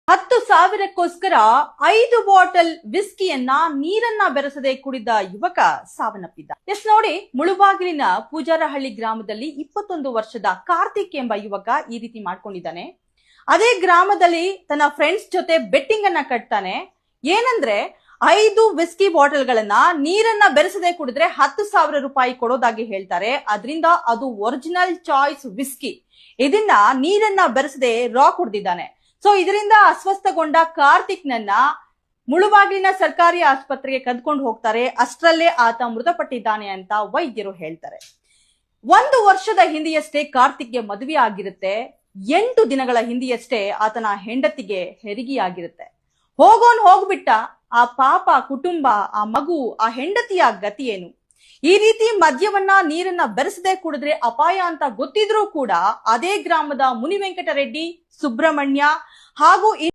10,000ಕ್ಕೋಸ್ಕರ 5 bottle ವಿಸ್ಕಿಯನ್ನ ನೀರನ್ನ ಬೆರೆಸದೆ ಕುಡಿದ ಯುವಕ ಸಾವನ್ನಪ್ಪಿದ್ದ. ಎಸ್ ನೋಡಿ, ಮುಳುಬಾಗಿಲಿನ ಪೂಜಾರಹಳ್ಳಿ ಗ್ರಾಮದಲ್ಲಿ 21 ವರ್ಷದ ಕಾರ್ತಿಕ್ ಎಂಬ ಯುವಕ ಈ ರೀತಿ ಮಾಡ್ಕೊಂಡಿದ್ದಾನೆ. ಅದೇ ಗ್ರಾಮದಲ್ಲಿ ತನ್ನ ಫ್ರೆಂಡ್ಸ್ ಜೊತೆ ಬೆಟ್ಟಿಂಗ್ ಅನ್ನ ಕಟ್ತಾನೆ. ಏನಂದ್ರೆ 5 ವಿಸ್ಕಿ ಬಾಟಲ್ಗಳನ್ನ ನೀರನ್ನ ಬೆರೆಸದೆ ಕುಡಿದ್ರೆ 10,000 ರೂಪಾಯಿ ಕೊಡೋದಾಗಿ ಹೇಳ್ತಾರೆ. ಅದರಿಂದ ಅದು ಒರಿಜಿನಲ್ ಚಾಯ್ಸ್ ವಿಸ್ಕಿ. ಇದನ್ನ ನೀರನ್ನ ಬೆರೆಸದೆ ರಾ ಕುಡಿದಿದ್ದಾನೆ. ಸೊ ಇದರಿಂದ ಅಸ್ವಸ್ಥಗೊಂಡ ಕಾರ್ತಿಕ್ ನನ್ನ ಮುಳುಬಾಗಿಲಿನ ಸರ್ಕಾರಿ ಆಸ್ಪತ್ರೆಗೆ ಕದ್ಕೊಂಡು ಹೋಗ್ತಾರೆ. ಅಷ್ಟರಲ್ಲೇ ಆತ ಮೃತಪಟ್ಟಿದ್ದಾನೆ ಅಂತ ವೈದ್ಯರು ಹೇಳ್ತಾರೆ. 1 ವರ್ಷದ ಹಿಂದೆಯಷ್ಟೇ ಕಾರ್ತಿಕ್ಗೆ ಮದುವೆ ಆಗಿರುತ್ತೆ. 8 ದಿನಗಳ ಹಿಂದೆಯಷ್ಟೇ ಆತನ ಹೆಂಡತಿಗೆ ಹೆರಿಗೆಯಾಗಿರುತ್ತೆ. ಹೋಗ್ಬಿಟ್ಟ. ಆ ಪಾಪ ಕುಟುಂಬ, ಆ ಮಗು, ಆ ಹೆಂಡತಿಯ ಗತಿ ಏನು? ಈ ರೀತಿ ಮದ್ಯವನ್ನ ನೀರನ್ನ ಬೆರೆಸದೆ ಕುಡಿದ್ರೆ ಅಪಾಯ ಅಂತ ಗೊತ್ತಿದ್ರೂ ಕೂಡ ಅದೇ ಗ್ರಾಮದ ಮುನಿವೆಂಕಟರೆಡ್ಡಿ, ಸುಬ್ರಹ್ಮಣ್ಯ ಹಾಗೂ